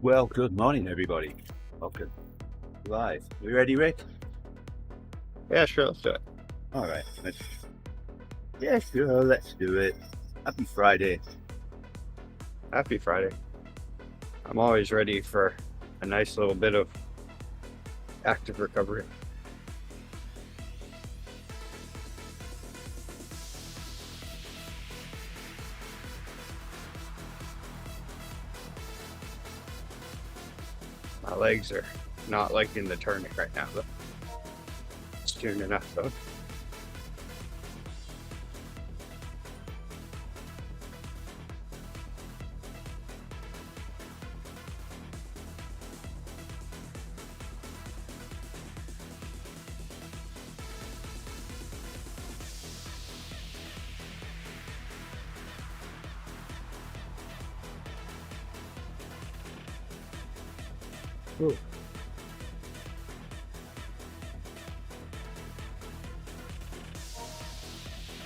Well, good morning, everybody. Welcome live. You ready, Rick? Yeah, sure, let's do it. All right. Yeah, sure. Let's do it. Happy Friday. Happy Friday. I'm always ready for a nice little bit of active recovery. My legs are not liking the turning right now, though. It's tuned enough, though. Ooh.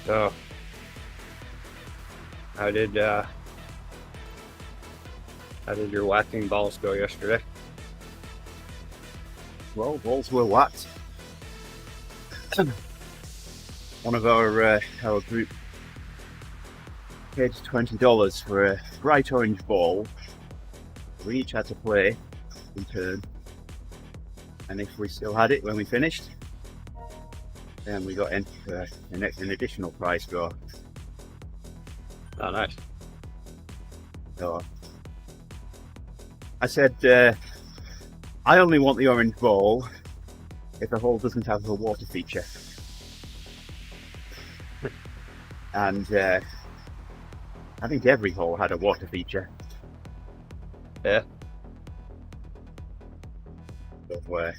So, how did your whacking balls go yesterday? Well, balls were whacked. One of our group paid $20 for a bright orange ball. We each had to play in turn, and if we still had it when we finished, then we got an additional prize draw. Oh, nice. So I said, I only want the orange ball if the hole doesn't have a water feature. And I think every hole had a water feature. Yeah. So, I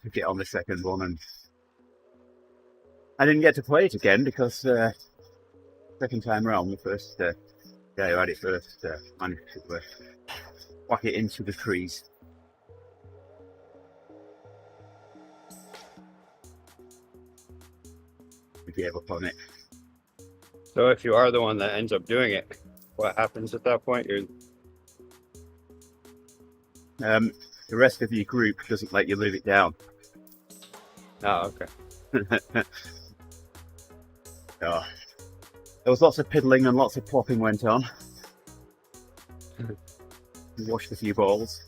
took it on the second one, and I didn't get to play it again because second time around, the first guy who had it first managed to whack it into the trees. We gave up on it. So if you are the one that ends up doing it, what happens at that point? The rest of your group doesn't let you live it down. Oh, okay. Oh. There was lots of piddling and lots of plopping went on. We washed a few balls.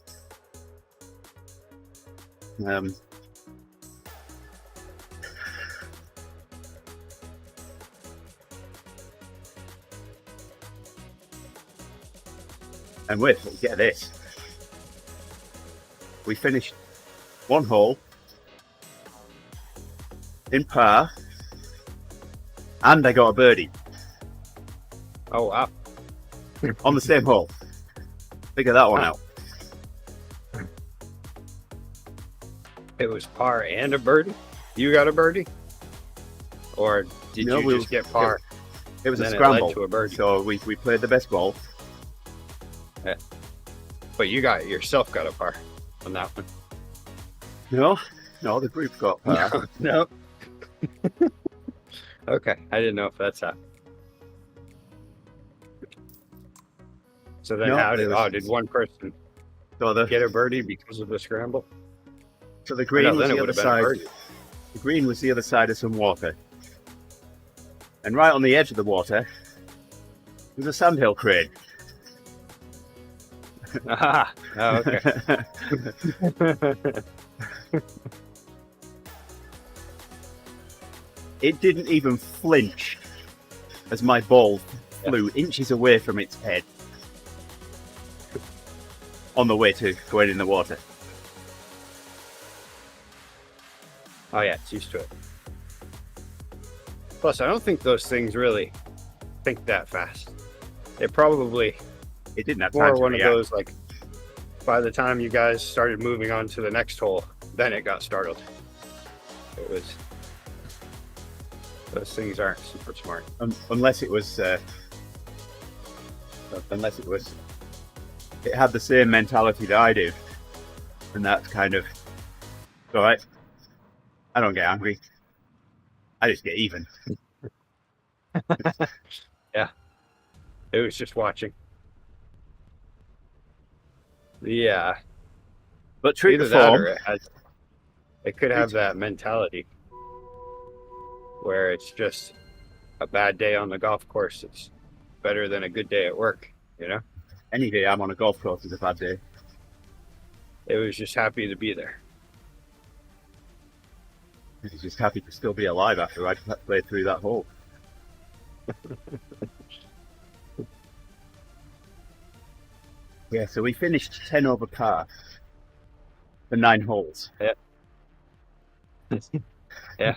And get this. We finished one hole in par, and I got a birdie. Oh, wow. On the same hole. Figure that one out. It was par and a birdie? You got a birdie? Or did you just get par? It was a and then scramble. It led to a birdie. So we played the best ball. Yeah. But you yourself got a par on that one. No, the group got par. No. Okay, I didn't know if that's how. So then did one person get a birdie because of the scramble? So the green was the other side. The green was the other side of some water. And right on the edge of the water was a sandhill crane. Ah, oh, okay. It didn't even flinch as my ball flew inches away from its head on the way to going in the water. Oh yeah, it's used to it. Plus, I don't think those things really think that fast. It didn't have time more to one react. of those, like, by the time you guys started moving on to the next hole, then it got startled. It was, those things aren't super smart. Unless it had the same mentality that I do, and that's kind of all right. I don't get angry. I just get even. Yeah. It was just watching. Yeah, But true to either that form, or it could have that mentality where it's just a bad day on the golf course. It's better than a good day at work, you know? any day I'm on a golf course is a bad day. It was just happy to be there. He's just happy to still be alive after I played through that hole. Yeah, so we finished 10 over par for 9 holes. Yeah. Yeah.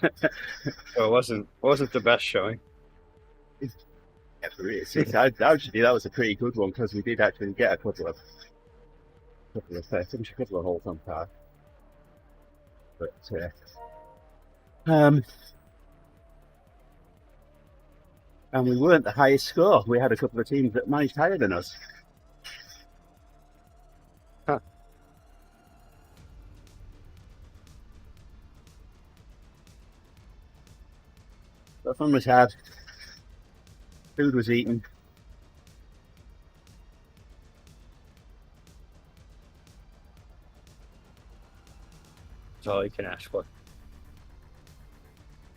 So it wasn't the best showing. Yeah, for real. Actually, that was a pretty good one because we did actually get a couple of finish a couple of holes on par. But and we weren't the highest score. We had a couple of teams that managed higher than us. Huh. But fun was had. Food was eaten. That's all you can ask for.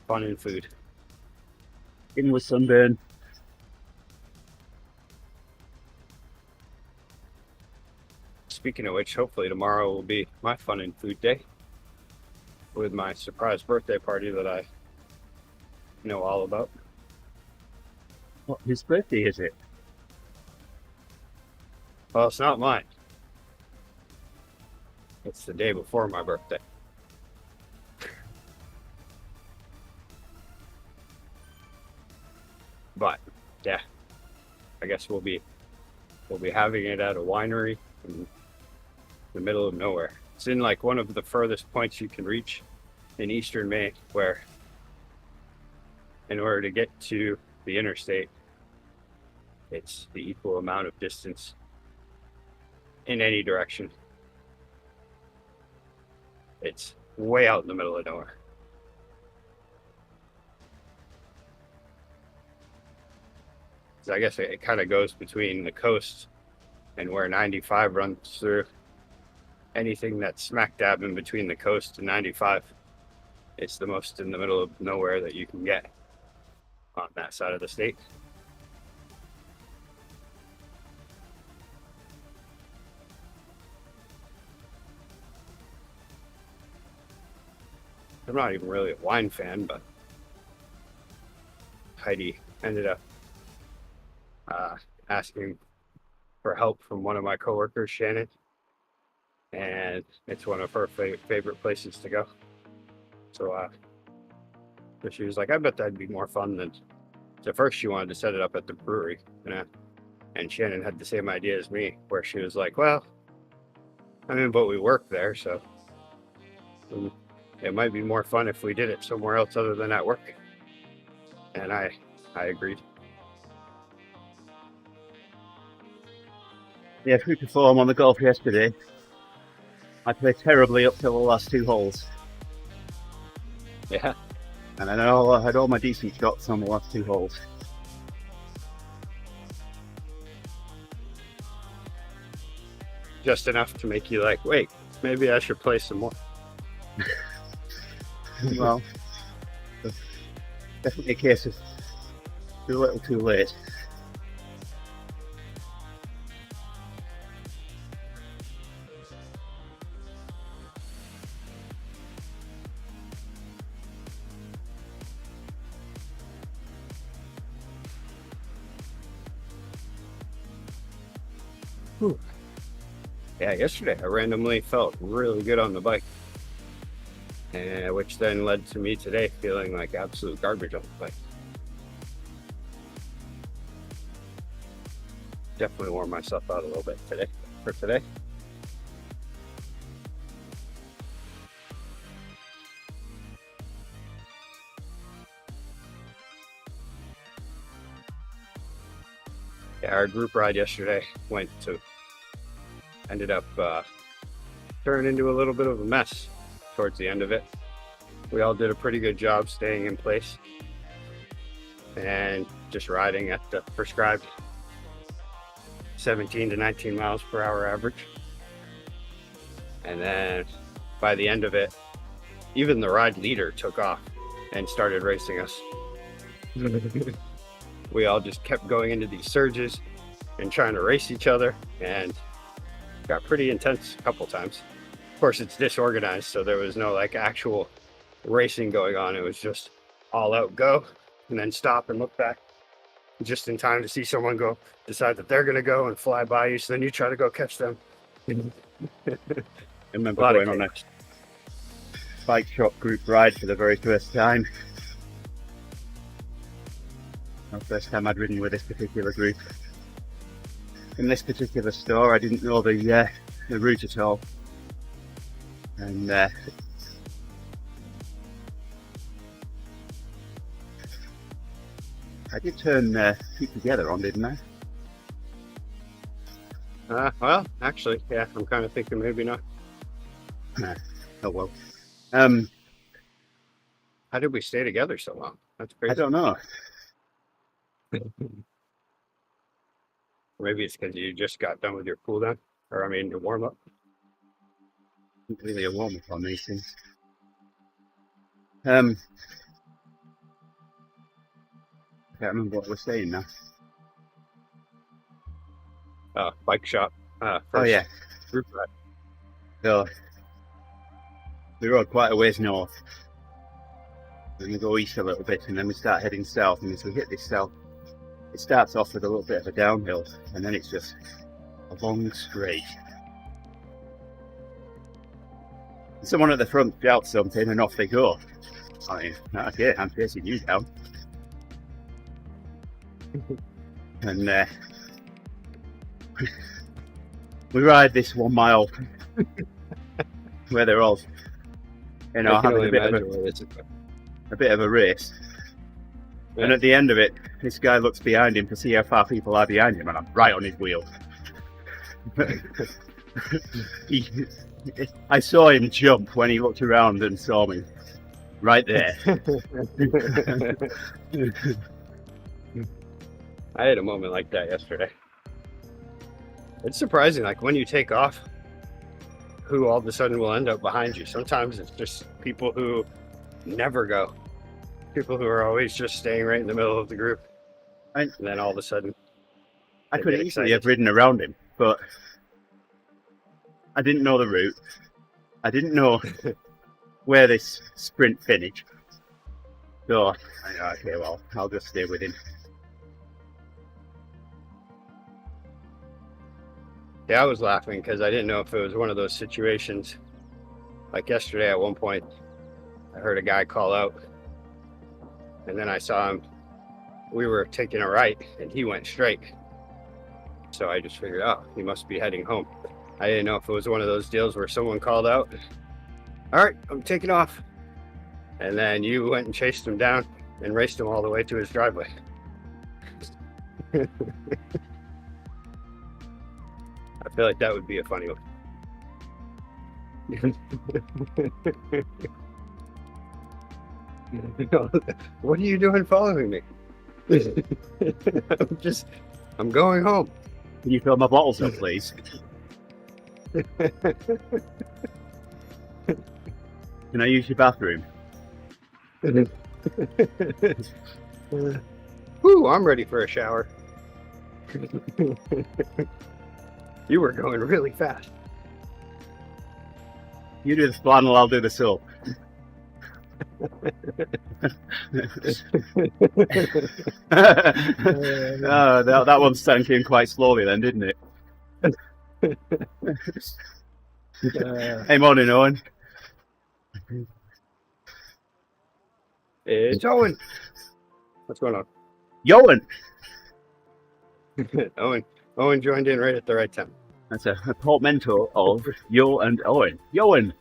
Fun and food. In with sunburn. Speaking of which, hopefully tomorrow will be my fun and food day with my surprise birthday party that I know all about. What, his birthday is it? Well, it's not mine. It's the day before my birthday. But yeah, I guess we'll be having it at a winery in the middle of nowhere. It's in like one of the furthest points you can reach in eastern Maine, where in order to get to the interstate, it's the equal amount of distance in any direction. It's way out in the middle of nowhere. So I guess it kind of goes between the coast and where 95 runs through. Anything that's smack dab in between the coast and 95, it's the most in the middle of nowhere that you can get on that side of the state. I'm not even really a wine fan, but Heidi ended up asking for help from one of my coworkers, Shannon, and it's one of her favorite places to go. So she was like, I bet that'd be more fun than. So first she wanted to set it up at the brewery, and Shannon had the same idea as me, where she was like, well, I mean, but we work there, so it might be more fun if we did it somewhere else other than at work. And I agreed. Yeah, true to form on the golf yesterday. I played terribly up till the last 2 holes. Yeah. And I know I had all my decent shots on the last 2 holes. Just enough to make you like, wait, maybe I should play some more. Well, definitely a case of too little too late. Whew. Yeah, yesterday I randomly felt really good on the bike, and which then led to me today feeling like absolute garbage on the bike. Definitely wore myself out a little bit today. Yeah, our group ride yesterday ended up turning into a little bit of a mess towards the end of it. We all did a pretty good job staying in place and just riding at the prescribed 17 to 19 miles per hour average. And then by the end of it, even the ride leader took off and started racing us. We all just kept going into these surges and trying to race each other, and got pretty intense a couple times. Of course, it's disorganized, so there was no like actual racing going on. It was just all out go and then stop and look back just in time to see someone go decide that they're going to go and fly by you, so then you try to go catch them. I remember going on a bike shop group ride for the very first time. The first time I'd ridden with this particular group. In this particular store, I didn't know the route at all. And I did turn feet together on, didn't I? Well, actually, yeah, I'm kind of thinking maybe not. Oh well. How did we stay together so long? That's crazy. I don't know. Maybe it's because you just got done with your cool down, or I mean your warm up. Not really a warm up on these things. I can't remember what we're saying now. Bike shop. Oh yeah. Group ride. So we rode quite a ways north. We're going to go east a little bit, and then we start heading south. And as we hit this south, it starts off with a little bit of a downhill, and then it's just a long straight. And someone at the front shouts something, and off they go. I mean, okay, I'm chasing you down. And we ride this 1 mile where they're all, you know, having a bit of a race. Yeah. And at the end of it, this guy looks behind him to see how far people are behind him, and I'm right on his wheel. I saw him jump when he looked around and saw me. Right there. I had a moment like that yesterday. It's surprising, like when you take off, who all of a sudden will end up behind you. Sometimes it's just people who never go. People who are always just staying right in the middle of the group. And then all of a sudden, I could easily have ridden around him, but I didn't know the route. I didn't know where this sprint finished. So, okay, well, I'll just stay with him. Yeah, I was laughing because I didn't know if it was one of those situations. Like yesterday at one point, I heard a guy call out, and then I saw him. We were taking a right, and he went straight. So I just figured, oh, he must be heading home. I didn't know if it was one of those deals where someone called out, all right, I'm taking off. And then you went and chased him down and raced him all the way to his driveway. I feel like that would be a funny one. What are you doing following me? I'm going home. Can you fill my bottles up, please? Can I use your bathroom? Woo, I'm ready for a shower. You were going really fast. You do the flannel, I'll do the soap. Oh, that one sank in quite slowly then, didn't it? Hey, morning, Owen. It's Owen. What's going on? Yowen! Owen joined in right at the right time. That's a portmanteau of Yo and Owen. Yowen!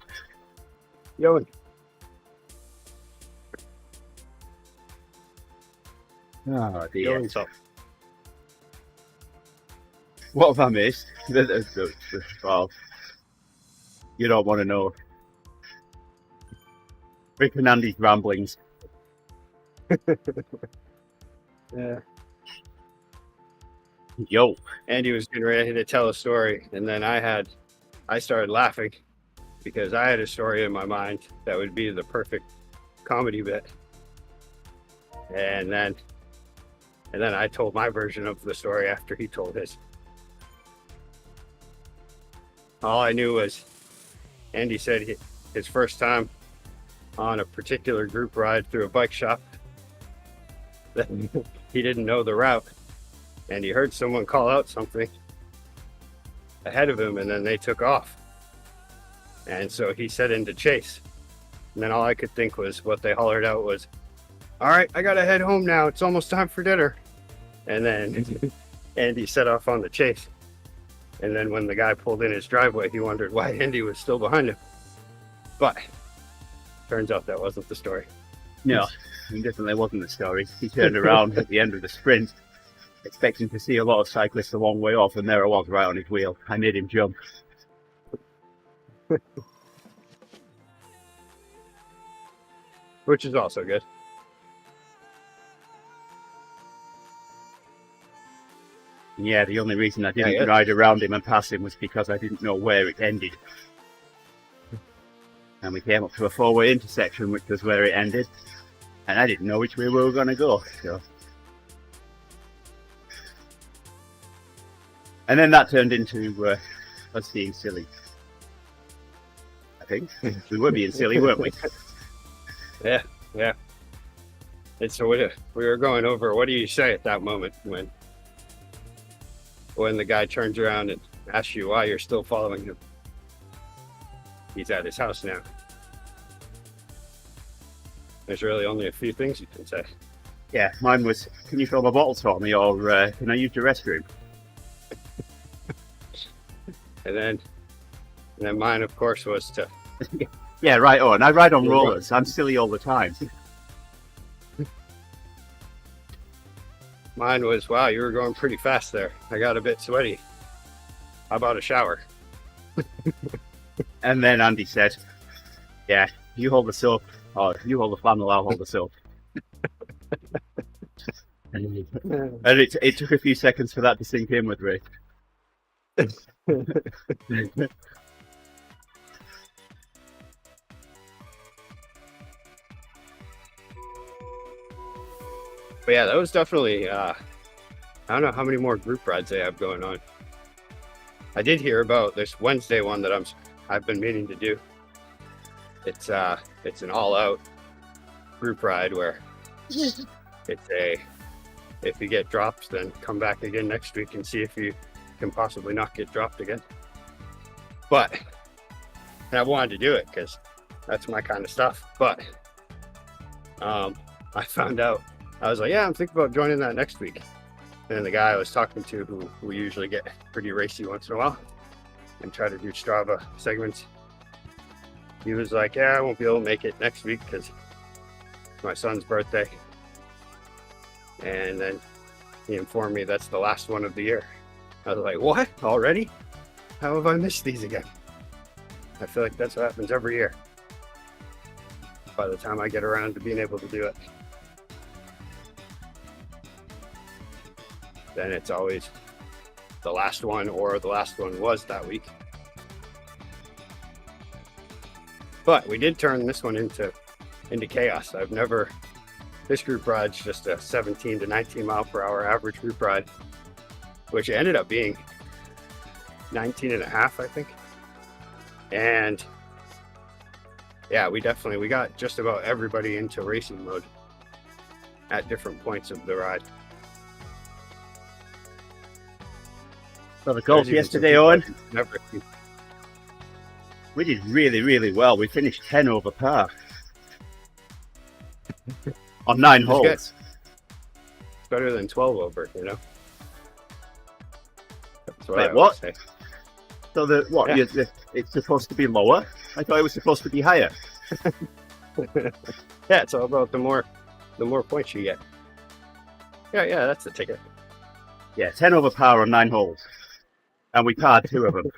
Yowen. Oh dear. Yowen's up. What have I missed? Well, you don't want to know. Rick and Andy's ramblings. Yeah. Yo. Andy was getting ready to tell a story, and then I started laughing, because I had a story in my mind that would be the perfect comedy bit. And then I told my version of the story after he told his. All I knew was Andy said his first time on a particular group ride through a bike shop, that he didn't know the route, and he heard someone call out something ahead of him, and then they took off. And so he set into chase. And then all I could think was what they hollered out was, "All right, I gotta head home now. It's almost time for dinner." And then Andy set off on the chase. And then when the guy pulled in his driveway, he wondered why Andy was still behind him. But turns out that wasn't the story. No, it definitely wasn't the story. He turned around at the end of the sprint, expecting to see a lot of cyclists a long way off, and there I was right on his wheel. I made him jump. Which is also good. Yeah, the only reason I didn't ride around him and pass him was because I didn't know where it ended. And we came up to a four-way intersection, which was where it ended, and I didn't know which way we were going to go. So. And then that turned into us being silly. I think we were being silly, weren't we? Yeah. And so we were going over, what do you say at that moment when the guy turns around and asks you why you're still following him? He's at his house now. There's really only a few things you can say. Yeah, mine was, "Can you fill my bottles for me?" or "Can I use the restroom?" And then mine, of course, was to... Yeah, right on. I ride on rollers. I'm silly all the time. Mine was, "Wow, you were going pretty fast there. I got a bit sweaty. How about a shower?" And then Andy said, "Yeah, you hold the soap, or you hold the flannel, I'll hold the soap." And it took a few seconds for that to sink in with Ray. But yeah, that was definitely, I don't know how many more group rides they have going on. I did hear about this Wednesday one that I've been meaning to do. It's an all-out group ride where it's if you get dropped, then come back again next week and see if you can possibly not get dropped again. But I wanted to do it because that's my kind of stuff. But I found out, I was like, yeah, I'm thinking about joining that next week. And the guy I was talking to, who we usually get pretty racy once in a while and try to do Strava segments, he was like, yeah, I won't be able to make it next week because it's my son's birthday. And then he informed me that's the last one of the year. I was like, what? Already? How have I missed these again? I feel like that's what happens every year. By the time I get around to being able to do it, then it's always the last one, or the last one was that week. But we did turn this one into chaos. This group ride's just a 17 to 19 mile per hour average group ride, which ended up being 19 and a half, I think. And yeah, we got just about everybody into racing mode at different points of the ride. So the golf yesterday, Owen, we did really, really well. We finished 10 over par on 9 holes. It's better than 12 over, you know? That's what I what? say. So it's supposed to be lower? I thought it was supposed to be higher. Yeah, it's all about the more points you get. Yeah, that's the ticket. Yeah, 10 over par on 9 holes. And we parred 2 of them.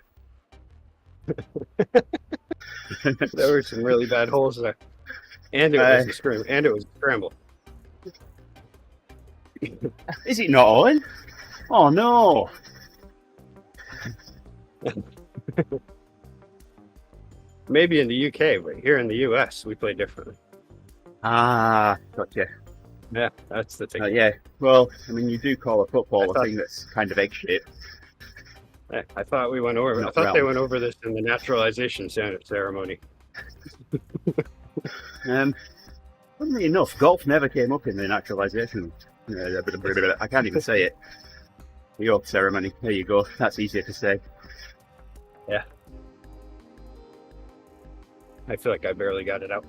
There were some really bad holes there. And it was a scramble. Is it not, Owen? Oh no! Maybe in the UK, but here in the US, we play differently. Ah, gotcha. Yeah, that's the thing. Yeah, well, I mean, you do call a I football a thought- thing that's kind of egg-shaped. I thought we went over. I Not thought they round. went over this in the naturalization ceremony. Funnily enough, golf never came up in the naturalization. I can't even say it. The oath ceremony. There you go. That's easier to say. I feel like I barely got it out.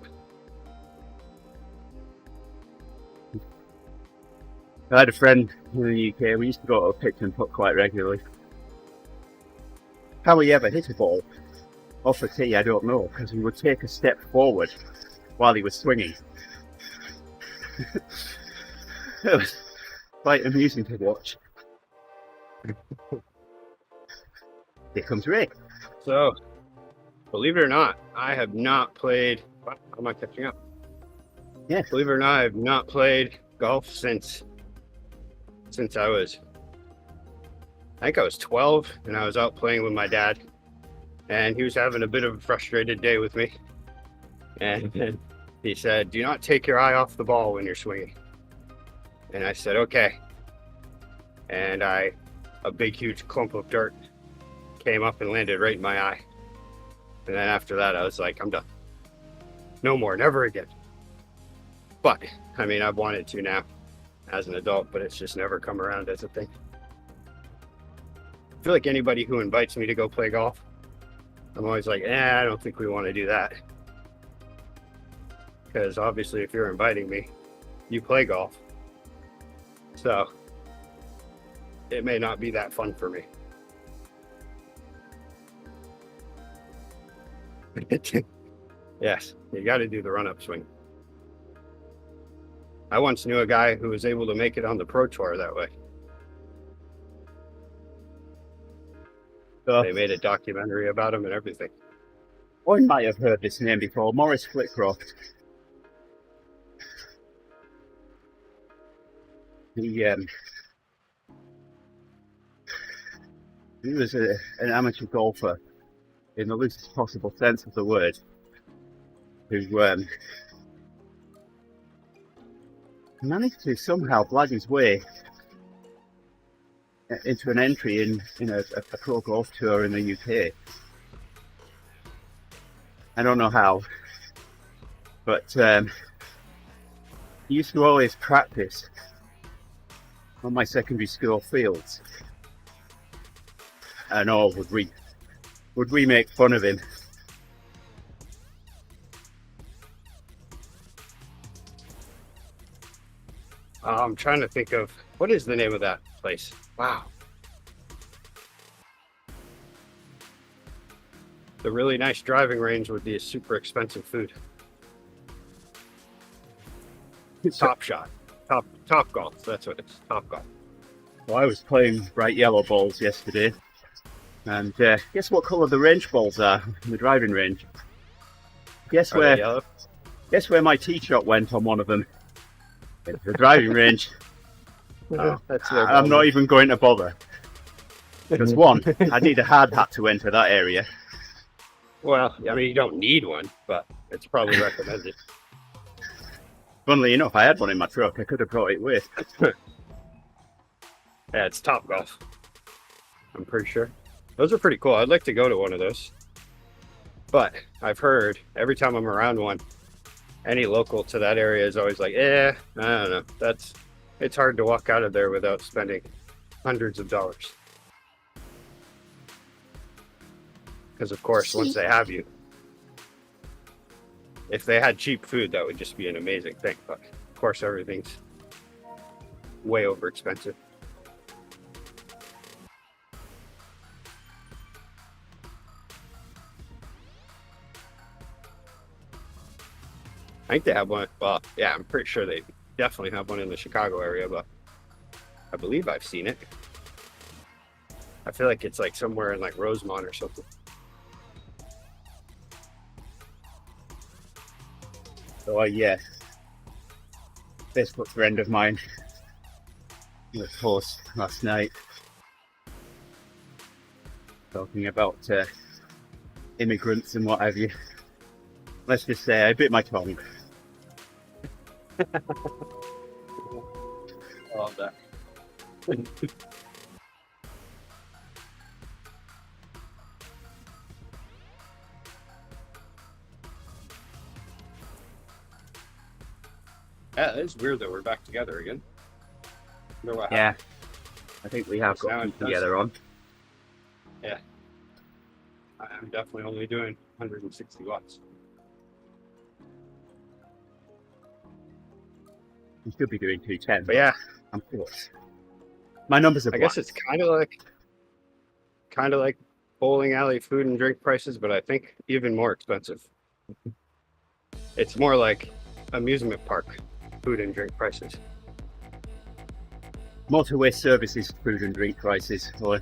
I had a friend in the UK. We used to go to a pitch and putt quite regularly. How he ever hit a ball off a tee, I don't know, because he would take a step forward while he was swinging. It was quite amusing to watch. Here comes Rick. So, believe it or not, I have not played. How am I catching up? Yeah. Believe it or not, I have not played golf since I was. I think I was 12, and I was out playing with my dad, and he was having a bit of a frustrated day with me. And he said, "Do not take your eye off the ball when you're swinging." And I said, "Okay." And a big, huge clump of dirt came up and landed right in my eye. And then after that, I was like, I'm done. No more, never again. But, I mean, I've wanted to now as an adult, but it's just never come around as a thing. I feel like anybody who invites me to go play golf, I'm always like, I don't think we want to do that. Because obviously, if you're inviting me, you play golf. So, it may not be that fun for me. Yes, you got to do the run-up swing. I once knew a guy who was able to make it on the Pro Tour that way. They made a documentary about him and everything. I might have heard this name before. Maurice Flitcroft. He was an amateur golfer in the loosest possible sense of the word, who managed to somehow blag his way into an entry in a pro golf tour in the UK. I don't know how, but he used to always practice on my secondary school fields, and all would we make fun of him. I'm trying to think of, what is the name of that place? Wow. The really nice driving range with the super expensive food. Top Shot. Top Golf. That's what it's. Top Golf. Well, I was playing bright yellow balls yesterday, and guess what colour the range balls are in the driving range? Guess Are they yellow? Guess where my tee shot went on one of them? It's the driving range. Oh, that's their I'm ball. not even going to bother. Because one, I need a hard hat to enter that area. Well, I mean, you don't need one, but it's probably recommended. Funnily enough, I had one in my truck. I could have brought it with. Yeah, it's Top Golf. I'm pretty sure. Those are pretty cool. I'd like to go to one of those. But I've heard every time I'm around one, any local to that area is always like, I don't know. It's hard to walk out of there without spending hundreds of dollars. Because of course, once they have you, if they had cheap food, that would just be an amazing thing. But of course, everything's way over expensive. I think they have one. Well, yeah, I'm pretty sure they definitely have one in the Chicago area, but I believe I've seen it. I feel like it's like somewhere in like Rosemont or something. So yeah, Facebook friend of mine was post last night talking about immigrants and what have you. Let's just say I bit my tongue. I love that. Yeah, it's weird that we're back together again. Wonder what happened. I think we have Now got it them does. together on. I'm definitely only doing 160 watts. You should be doing 210. But yeah, I'm close. My numbers are I guess it's kind of like bowling alley food and drink prices, but I think even more expensive. It's more like amusement park food and drink prices. motorway services food and drink prices, or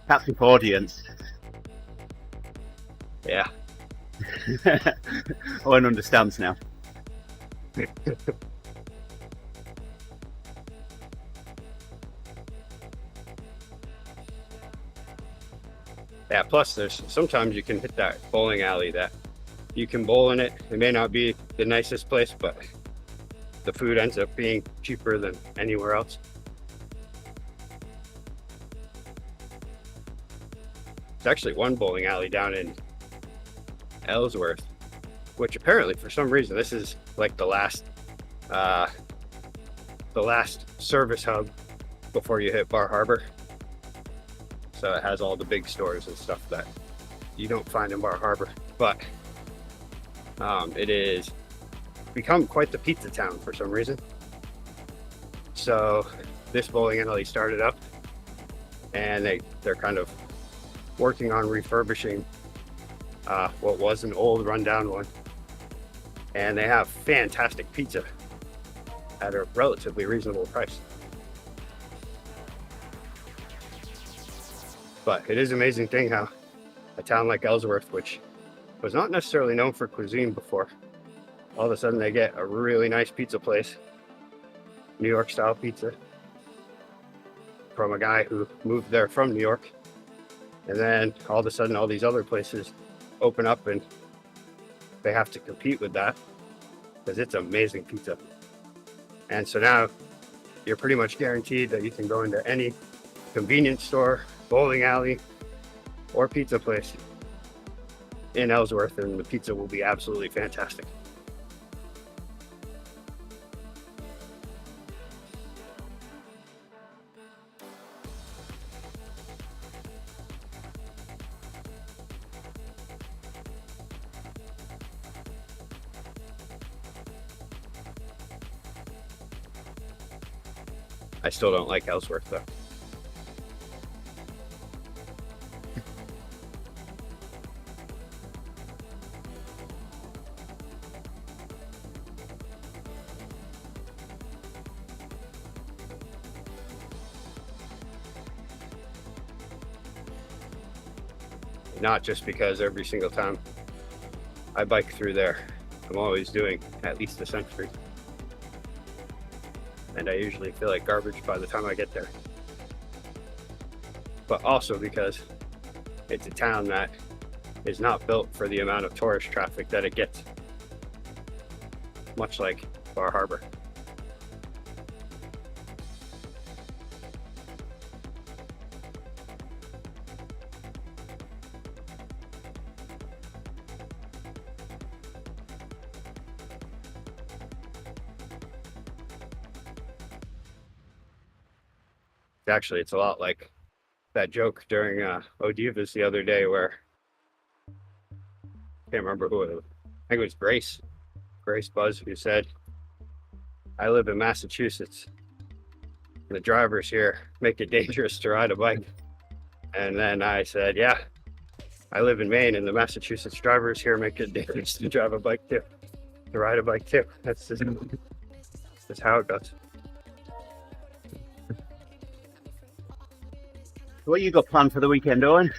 captive audience. Yeah. Owen understands now. Yeah, plus there's sometimes you can hit that bowling alley that you can bowl in it. It may not be the nicest place, but the food ends up being cheaper than anywhere else. There's actually one bowling alley down in Ellsworth, which apparently for some reason this is like the last service hub before you hit Bar Harbor. So it has all the big stores and stuff that you don't find in Bar Harbor, but it is become quite the pizza town for some reason. So this bowling alley started up, and they're kind of working on refurbishing what was an old rundown one, and they have fantastic pizza at a relatively reasonable price. But it is an amazing thing how a town like Ellsworth, which was not necessarily known for cuisine before, all of a sudden they get a really nice pizza place, New York style pizza, from a guy who moved there from New York. And then all of a sudden all these other places open up and they have to compete with that because it's amazing pizza. And so now you're pretty much guaranteed that you can go into any convenience store, bowling alley, or pizza place in Ellsworth, and the pizza will be absolutely fantastic. I still don't like Ellsworth though. Not just because every single time I bike through there, I'm always doing at least a century. And I usually feel like garbage by the time I get there. But also because it's a town that is not built for the amount of tourist traffic that it gets. Much like Bar Harbor. Actually, it's a lot like that joke during Odivas the other day where I can't remember who it was. I think it was Grace Buzz, who said, "I live in Massachusetts. The drivers here make it dangerous to ride a bike." And then I said, "Yeah, I live in Maine, and the Massachusetts drivers here make it dangerous to drive a bike too, to ride a bike too." That's how it goes. What you got planned for the weekend, Owen?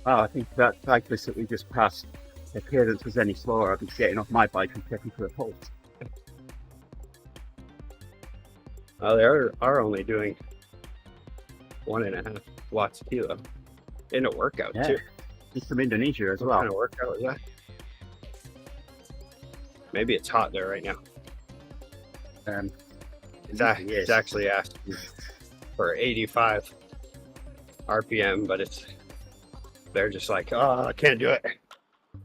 Oh, I think that cyclist that we just passed the cadence was any slower, I'd be getting off my bike and checking for a pulse. They are only doing 1.5 watts a kilo in a workout too. He's from Indonesia as What well. kind of workout was that? Maybe it's hot there right now. It's actually asking for 85 RPM, but they're just like, oh, I can't do it.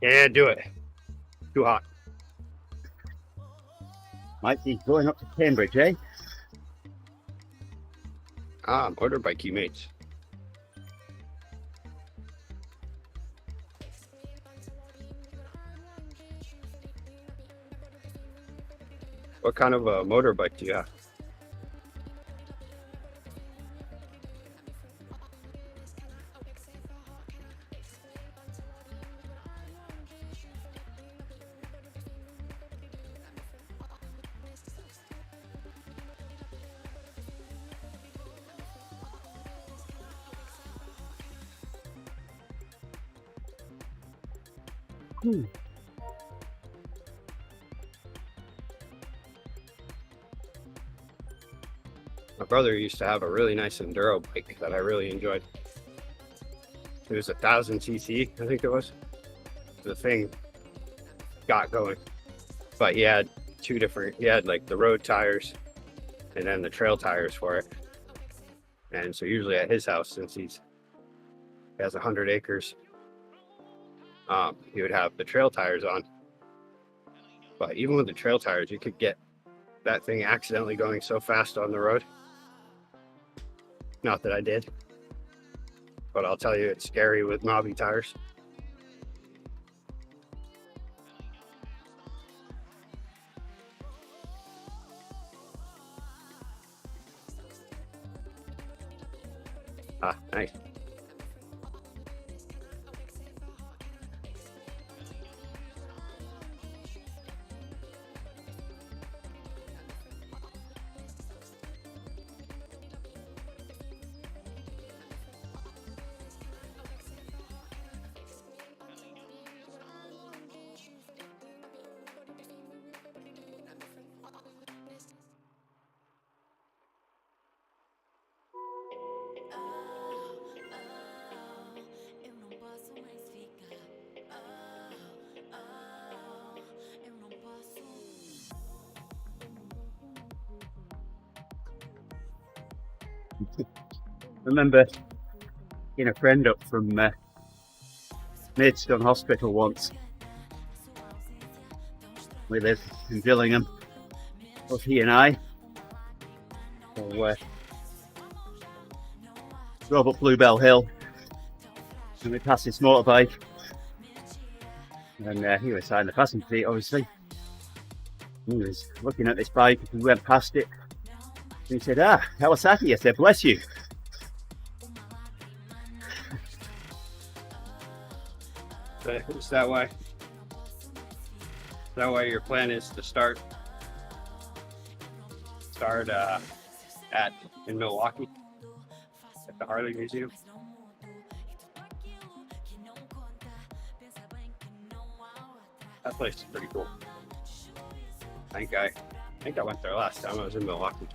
Can't do it. Too hot. Might be going up to Cambridge, eh? Motorbikey mates. What kind of a motorbike do you have? My brother used to have a really nice enduro bike that I really enjoyed. It was 1000cc, I think it was. The thing got going, but he had he had like the road tires and then the trail tires for it. And so usually at his house, since he has 100 acres, he would have the trail tires on. But even with the trail tires, you could get that thing accidentally going so fast on the road. Not that I did, but I'll tell you, it's scary with knobby tires. Nice. I remember getting a friend up from Maidstone Hospital once. We lived in Gillingham, both he and I. So, drove up Bluebell Hill and we passed his motorbike. And he was sat in the passenger seat, obviously. He was looking at this bike as we went past it. And he said, Kawasaki. I said, bless you. Is that why? Is that why your plan is to start in Milwaukee at the Harley Museum? That place is pretty cool. I think I went there last time I was in Milwaukee.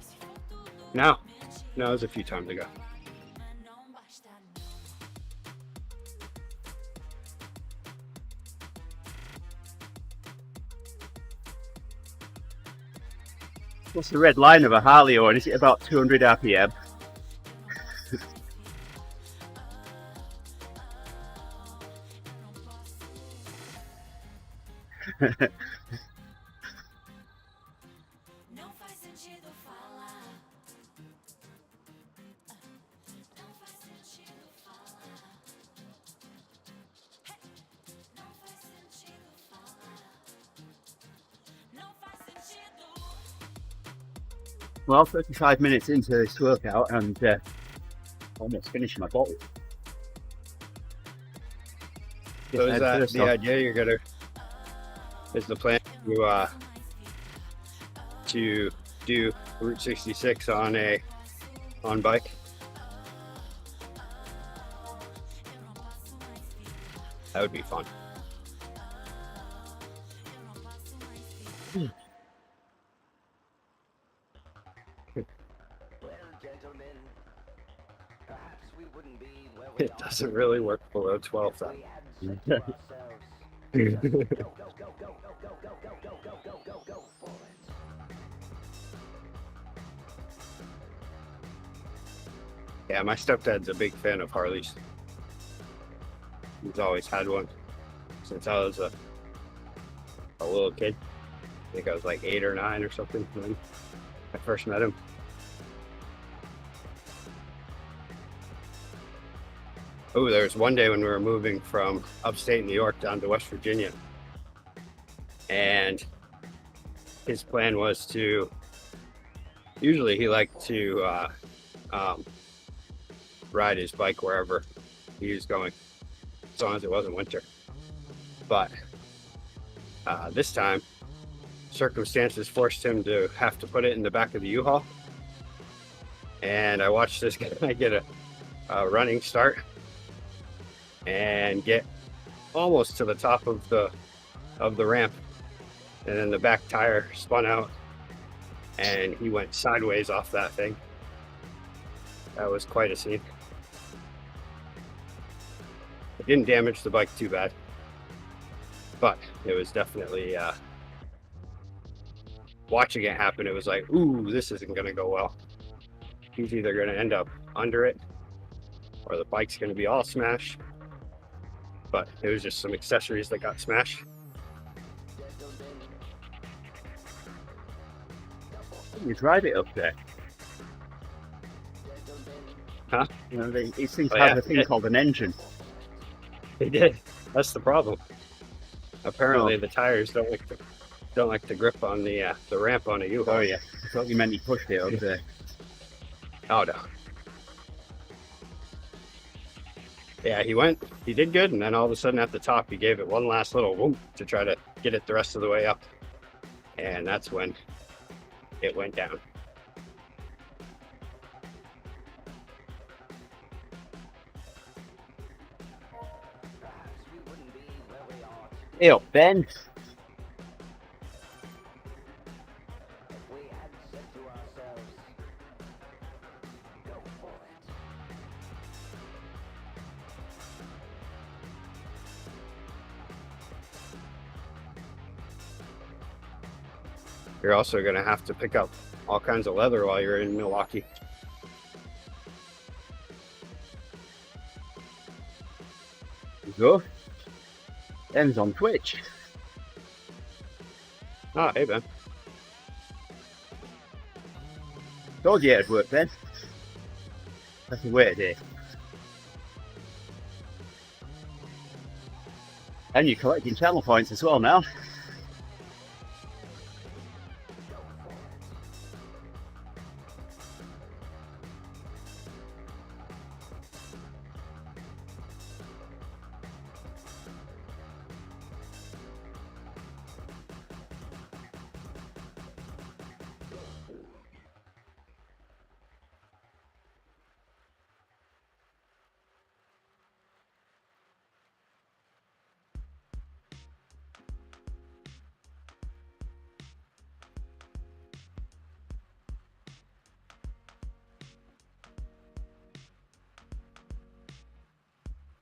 No, it was a few times ago. What's the red line of a Harley on? Is it about 200 RPM? Well, 35 minutes into this workout and almost finishing my bottle. So is that the idea? Is the plan to do Route 66 on bike? That would be fun. It doesn't really work below 12 though. Yeah, my stepdad's a big fan of Harleys. He's always had one since I was a little kid. I think I was like 8 or 9 or something when I first met him. Oh, there was one day when we were moving from upstate New York down to West Virginia, and his plan was to, usually he liked to ride his bike wherever he was going, as long as it wasn't winter. But this time, circumstances forced him to have to put it in the back of the U-Haul, and I watched this guy get a running start and get almost to the top of the ramp, and then the back tire spun out and he went sideways off that thing. That was quite a scene. It didn't damage the bike too bad, but it was definitely watching it happen. It was like, ooh, this isn't gonna go well. He's either gonna end up under it or the bike's gonna be all smashed. But it was just some accessories that got smashed. You drive it up there. Huh? You know, these things Oh, have yeah. a thing called an engine. They did. That's the problem. Apparently, the tires don't like to grip on the ramp on a U-Haul. Oh yeah, I thought you meant you pushed it up there. Oh no. Yeah, he did good, and then all of a sudden at the top, he gave it one last little whoop to try to get it the rest of the way up. And that's when it went down. Hey up, Ben. You're also going to have to pick up all kinds of leather while you're in Milwaukee. There you go. Ben's on Twitch. Oh, hey, Ben. Told you it'd work, Ben. That's the way today. And you're collecting channel points as well now.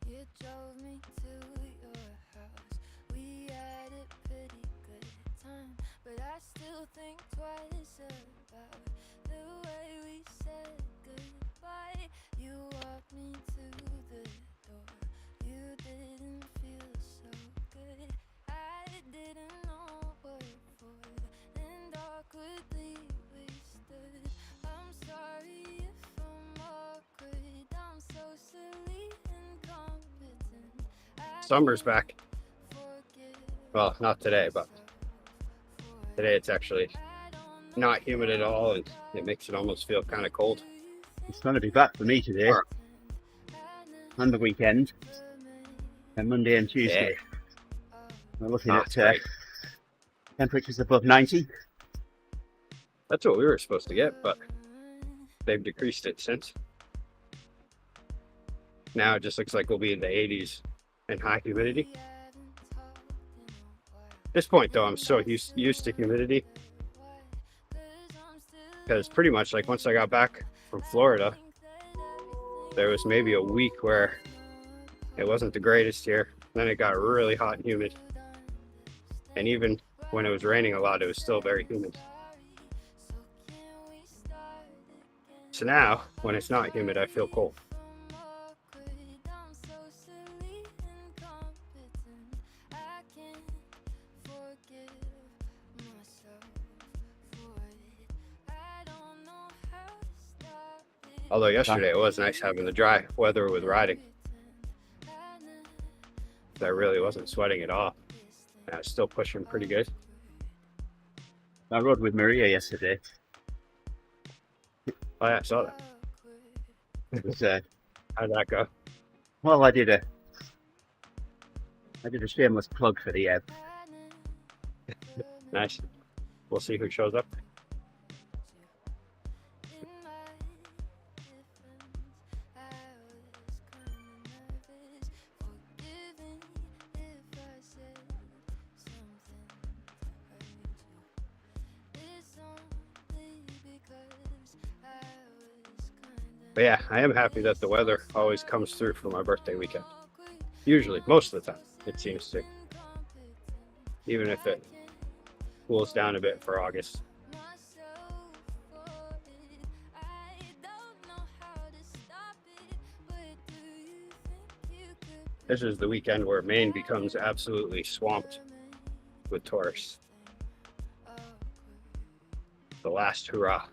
You drove me to your house. We had a pretty good time, but I still think twice about the way we said goodbye. You walked me to the door. You didn't feel so good. I didn't know what for, and awkwardly we stood. I'm sorry if I'm awkward. I'm so silly and competent. Summer's back. Well, not today, but today it's actually not humid at all, and it makes it almost feel kind of cold. It's going to be back for me today. Or- On the weekend. And Monday and Tuesday. We're looking That's at great. temperatures above 90. That's what we were supposed to get, but they've decreased it since. Now it just looks like we'll be in the 80s and high humidity. At this point, though, I'm so used to humidity. Because pretty much like once I got back from Florida, there was maybe a week where it wasn't the greatest here. Then it got really hot and humid. And even when it was raining a lot, it was still very humid. So now, when it's not humid, I feel cold. Although yesterday it was nice having the dry weather with riding. I really wasn't sweating at all. I was still pushing pretty good. I rode with Maria yesterday. Oh yeah, I saw that. It was, How'd that go? well, I did a shameless plug for the Nice. We'll see who shows up. But yeah, I am happy that the weather always comes through for my birthday weekend. Usually, most of the time, it seems to. Even if it cools down a bit for August. This is the weekend where Maine becomes absolutely swamped with tourists. The last hurrah.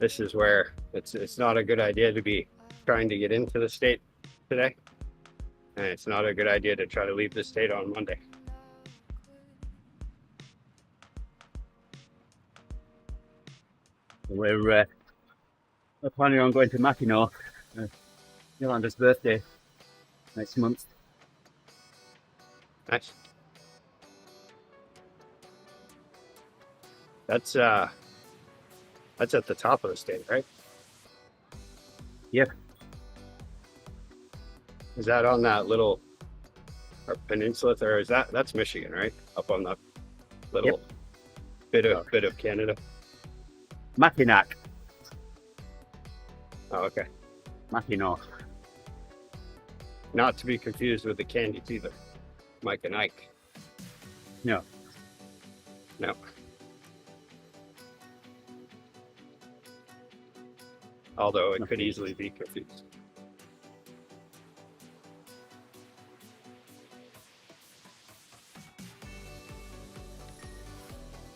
This is where it's not a good idea to be trying to get into the state today. And it's not a good idea to try to leave the state on Monday. we're planning on going to Mackinac, Yolanda's birthday, next month. Nice. That's at the top of the state, right? Yep. Is that on that little peninsula there? Is that's Michigan, right? Up on the little bit of Canada. Mackinac. Oh, okay. Mackinac. Not to be confused with the candies either. Mike and Ike. No. No. Although it could easily be confused.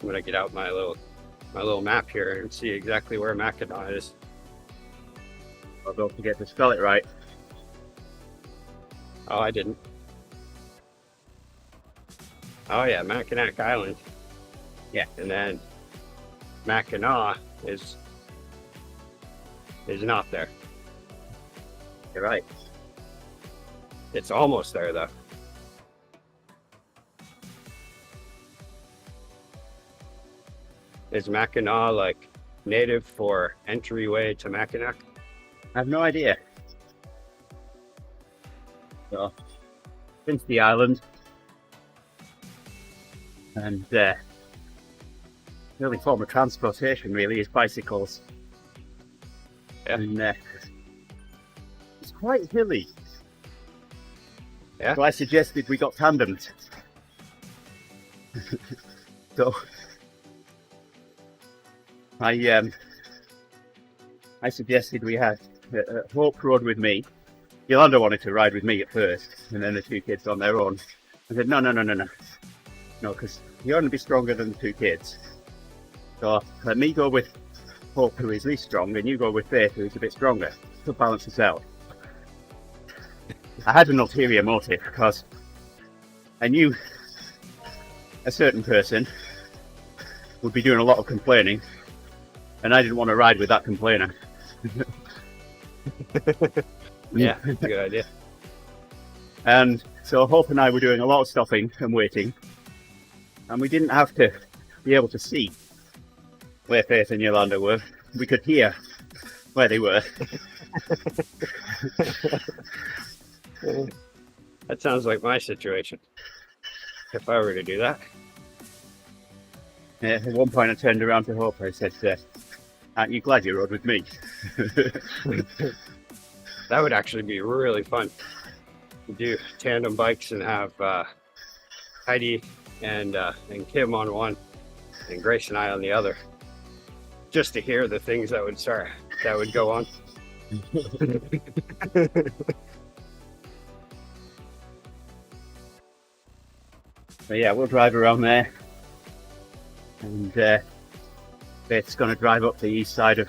I'm gonna get out my little map here and see exactly where Mackinac is. Well, don't forget to spell it right. Oh, I didn't. Oh yeah, Mackinac Island. Yeah. And then Mackinac is not there. You're right. It's almost there though. Is Mackinac like native for entryway to Mackinac? I have no idea. So, been to the island, and the only form of transportation really is bicycles. Yeah. And it's quite hilly. Yeah. So I suggested we got tandems. So I suggested we had Hope rode with me. Yolanda wanted to ride with me at first, and then the two kids on their own. I said, no, because you're going to be stronger than the two kids. So let me go with Hope, who is least strong, and you go with Faith, who's a bit stronger, to balance this out. I had an ulterior motive, because I knew a certain person would be doing a lot of complaining, and I didn't want to ride with that complainer. Yeah, good idea. And so Hope and I were doing a lot of stopping and waiting, and we didn't have to be able to see where Faith and Yolanda were. We could hear where they were. That sounds like my situation. if I were to do that. At one point I turned around to Hope. I said, aren't you glad you rode with me? That would actually be really fun. Do tandem bikes and have Heidi and Kim on one and Grace and I on the other, just to hear the things that would go on. But yeah, we'll drive around there, and Faith's going to drive up the east side of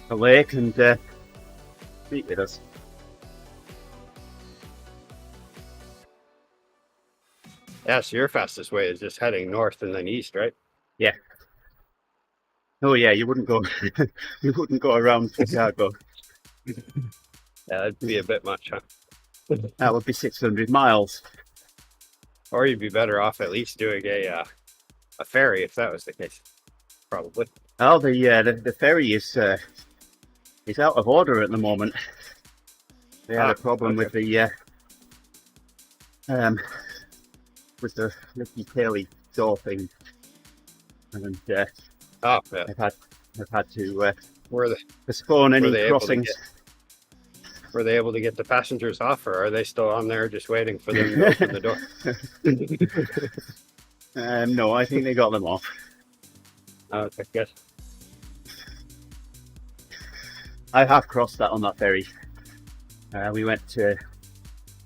the lake and meet with us. Yeah, so your fastest way is just heading north and then east, right? Yeah. Oh yeah, you wouldn't go you wouldn't go around Chicago. Yeah, that'd be a bit much, huh? That would be 600 miles. Or you'd be better off at least doing a ferry if that was the case. Probably. Oh, the ferry is out of order at the moment. They had a problem with the Ricky Taylor door thing, and I've had to postpone any crossings. Were they able to get the passengers off, or are they still on there just waiting for them to open the door? No, I think they got them off. Okay, good. I have crossed that on that ferry. We went to,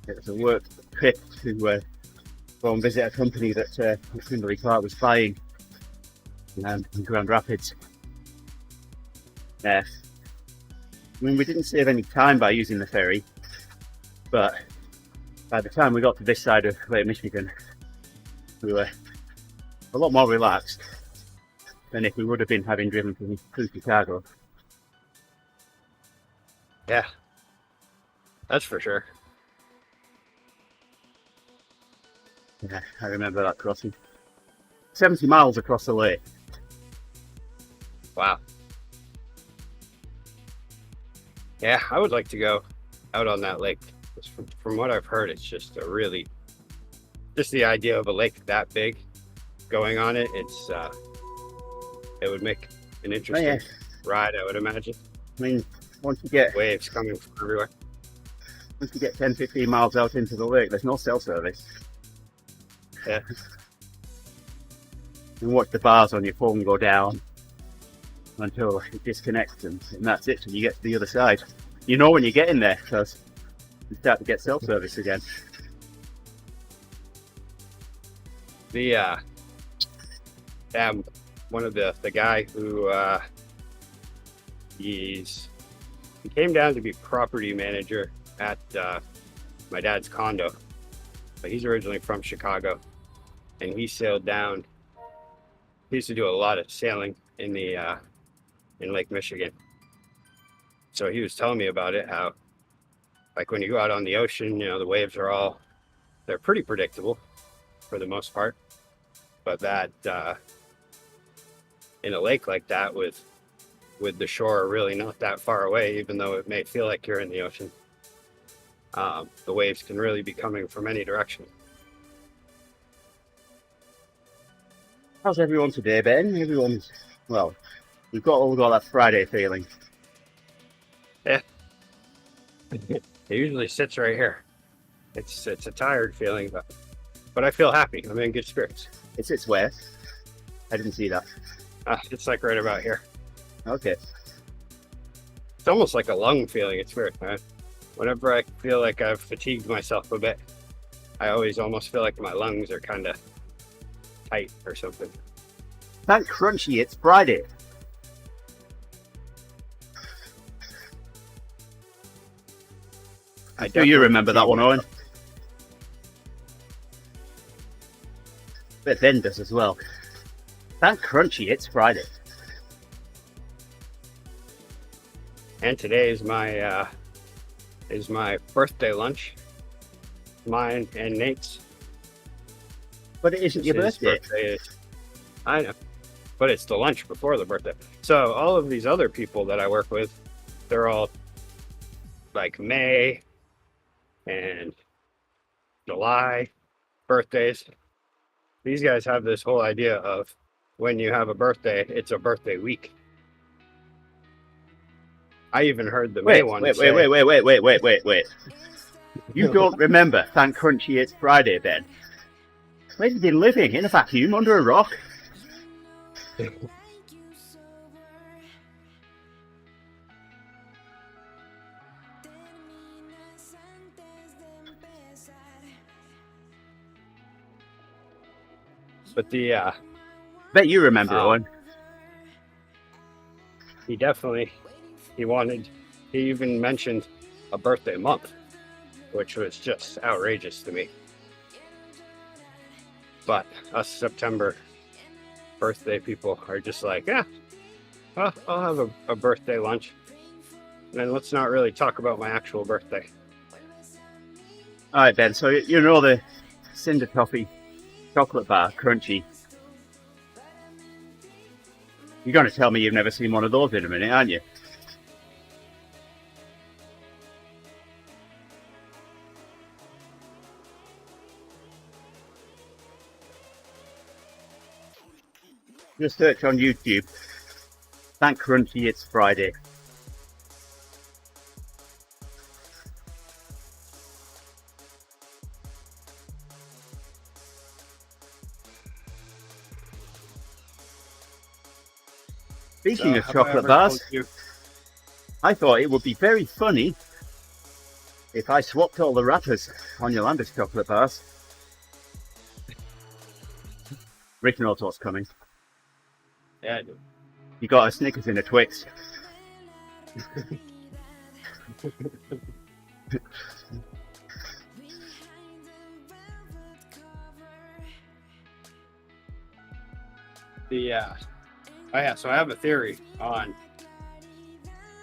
it was a work trip to go and visit a company that Kimberly Clark was buying in Grand Rapids. I mean, we didn't save any time by using the ferry, but by the time we got to this side of Lake Michigan, we were a lot more relaxed than if we would have been having driven through Chicago. Yeah, that's for sure. Yeah, I remember that crossing. 70 miles across the lake. Wow. Yeah, I would like to go out on that lake. From what I've heard, it's just just the idea of a lake that big, going on it, it would make an interesting ride, I would imagine. I mean, once you get waves coming from everywhere. Once you get 10-15 miles out into the lake, there's no cell service. Yeah. You watch the bars on your phone go down until it disconnects, and that's it till you get to the other side. You know when you get in there because you start to get cell service again. One of the guy who he came down to be property manager at my dad's condo, but he's originally from Chicago, and he sailed down. He used to do a lot of sailing in Lake Michigan. So he was telling me about it, how like when you go out on the ocean, the waves they're pretty predictable for the most part, but that in a lake like that with the shore really not that far away, even though it may feel like you're in the ocean, the waves can really be coming from any direction. How's everyone today, Ben? Everyone's, well, we've all got that Friday feeling. Yeah. It usually sits right here. It's a tired feeling, but I feel happy. I'm in good spirits. It sits where? I didn't see that. It's like right about here. Okay. It's almost like a lung feeling. It's weird, man. Whenever I feel like I've fatigued myself a bit, I always almost feel like my lungs are kind of tight or something. Thank Crunchy, it's Friday. Do you remember that one, Owen? But Ben does as well. Thank Crunchy, it's Friday. And today is my birthday lunch. Mine and Nate's. But it isn't your birthday. I know. But it's the lunch before the birthday. So all of these other people that I work with, they're all like May and July birthdays. These guys have this whole idea of when you have a birthday, it's a birthday week. I even heard the May one say, Wait. You don't remember Thank Crunchy It's Friday, Ben? Where have you been living? In a vacuum under a rock? But Bet you remember one. he even mentioned a birthday month, which was just outrageous to me. But us September birthday people are just like, yeah, I'll have a birthday lunch. And then let's not really talk about my actual birthday. All right, Ben. So you know the Cinder Toffee chocolate bar, crunchy. You're going to tell me you've never seen one of those in a minute, aren't you? Just search on YouTube. Thank Crunchy It's Friday. Speaking of chocolate bars, I thought it would be very funny if I swapped all the wrappers on Yolanda's chocolate bars. Rick knows what's coming. Yeah, I do. You got a Snickers and a Twix. So I have a theory on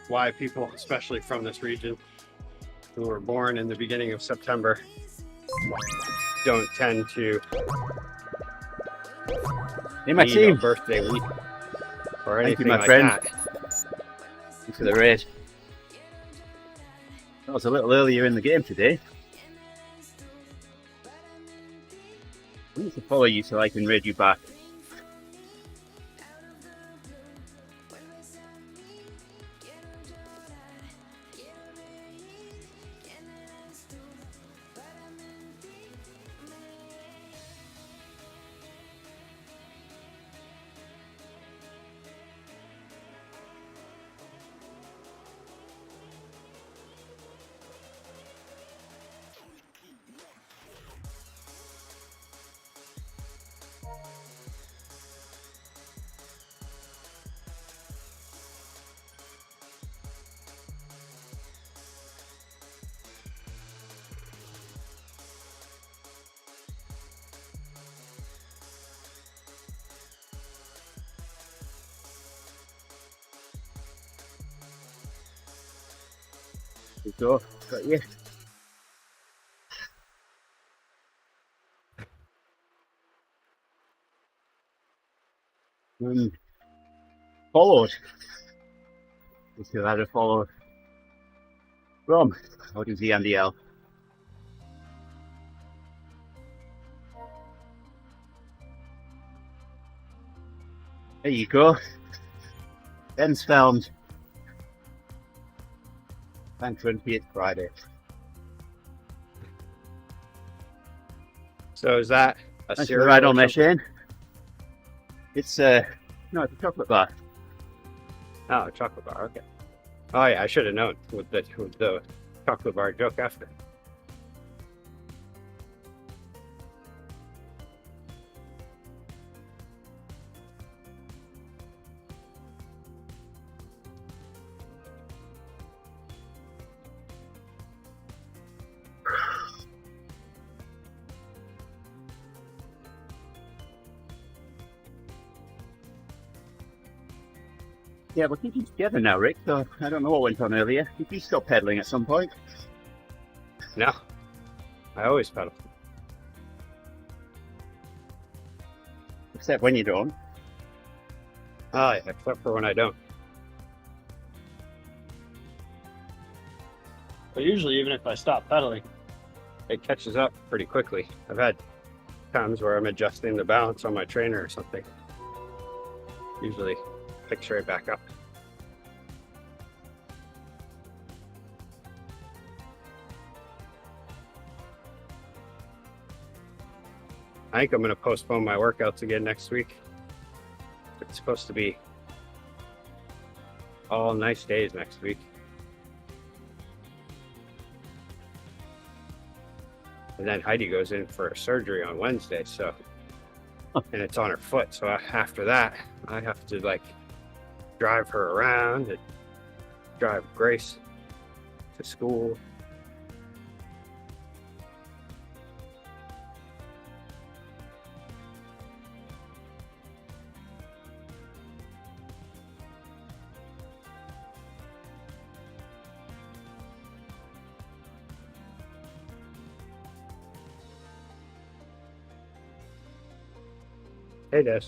why people, especially from this region, who were born in the beginning of September, don't tend to In my need team. a birthday week or Thank you, anything my like friend. that. Thanks for the raid. That was a little earlier in the game today. I need to follow you so I can raid you back. There you go. Got you. Followed. We still had a follow from TeamODZ and DL. There you go. Ben's found. Thank Crunchy It's Friday. So is that a Thanks for cereal? the ride or on there, something? Shane. It's no, it's a chocolate bar. Oh, a chocolate bar. Okay. Oh yeah, I should have known with the chocolate bar joke after. Yeah, we're keeping together now, Rick, so I don't know what went on earlier. Did you stop pedaling at some point? No, I always pedal. Except when you don't. Oh yeah, except for when I don't. But usually, even if I stop pedaling, it catches up pretty quickly. I've had times where I'm adjusting the balance on my trainer or something. Usually picks right back up. I think I'm going to postpone my workouts again next week. It's supposed to be all nice days next week. And then Heidi goes in for a surgery on Wednesday, so, and it's on her foot. So after that, I have to like drive her around and drive Grace to school. Hey, Des.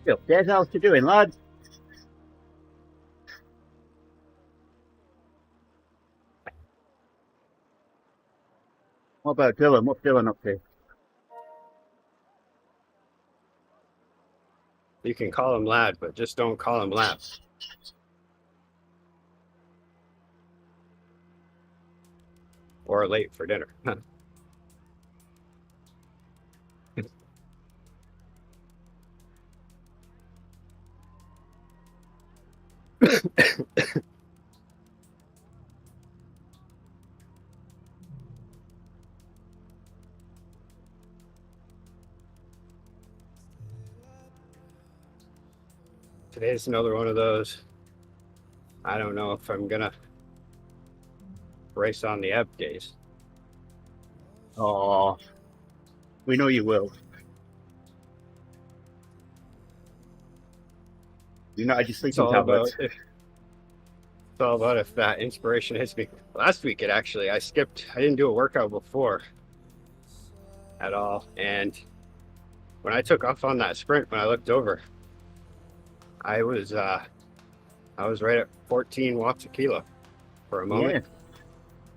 Yo, Des, how's you doing, lad? What about Dylan? What's Dylan up to? You can call him Lad, but just don't call him Lab. Or late for dinner. Today's another one of those. I don't know if I'm gonna race on the ebb days. Oh, we know you will. You're not just It's sleeping all about tablets. if that inspiration hits me. Last week I didn't do a workout before at all. And when I took off on that sprint, when I looked over, I was right at 14 watts a kilo for a moment.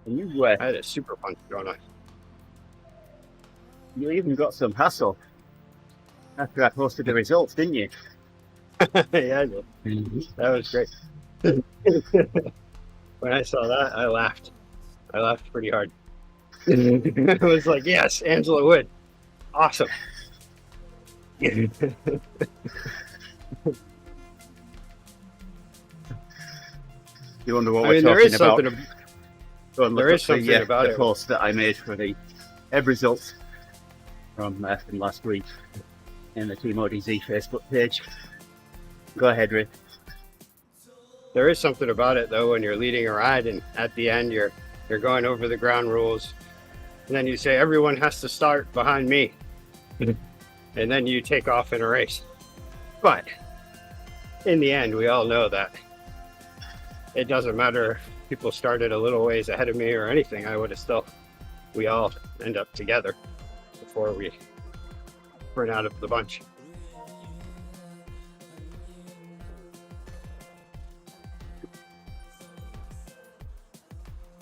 Yeah. And I had a super punch going on. You even got some hassle after I posted the results, didn't you? Yeah, I did. That was great. When I saw that, I laughed. I laughed pretty hard. I was like, yes, Angela Wood. Awesome. You wonder what we're talking about. There is something about the post that I made for the ebb results from last week in the TeamODZ Facebook page. Go ahead, Rick. There is something about it though when you're leading a ride and at the end you're going over the ground rules, and then you say everyone has to start behind me, and then you take off in a race. But in the end, we all know that it doesn't matter if people started a little ways ahead of me or anything. We all end up together before we run out of the bunch.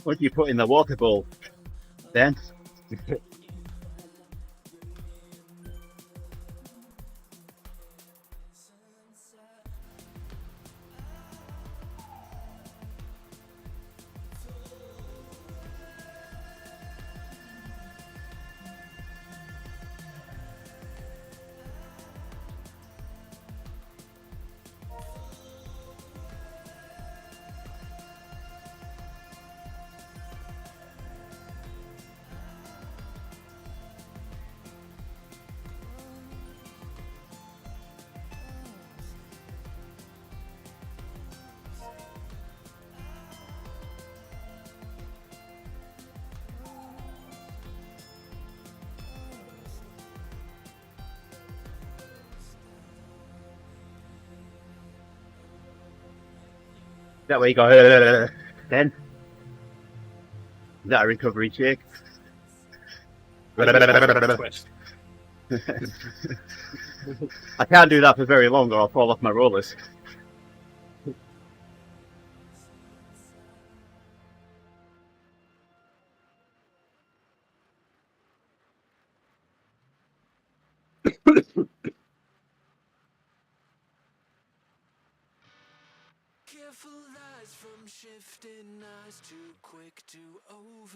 What do you put in the water bowl then? That way you go, then. Is that a recovery shake? Twist. I can't do that for very long or I'll fall off my rollers. shifting eyes, too quick to overanalyze.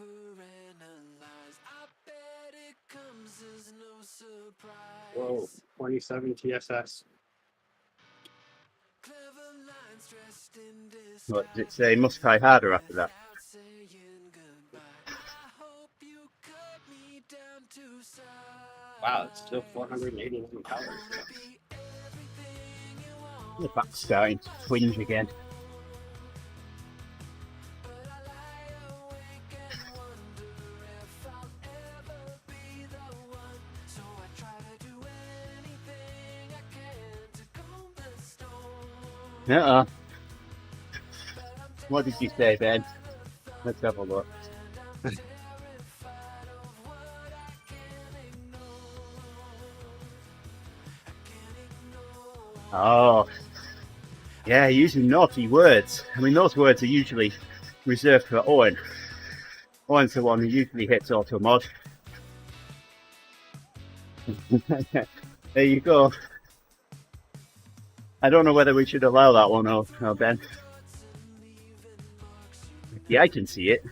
I bet it comes as no surprise. Whoa, 27 TSS. Clever lines dressed in disguise. What does it say? Must try harder after that. Without saying goodbye. I hope you cut me down to size. Wow, it's still 489 calories. Wanna be everything you want. The back's starting to twinge again. But I lie awake and wonder if I'll ever be the one. So I try to do anything I can to calm the storm. Uh-uh. What did you say, Ben? Let's have a look. And I'm terrified of what I can't ignore. I can't ignore. Oh. Yeah, using naughty words. I mean, those words are usually reserved for Owen. Owen's the one who usually hits auto mod. There you go. I don't know whether we should allow that one or Ben. Yeah, I can see it.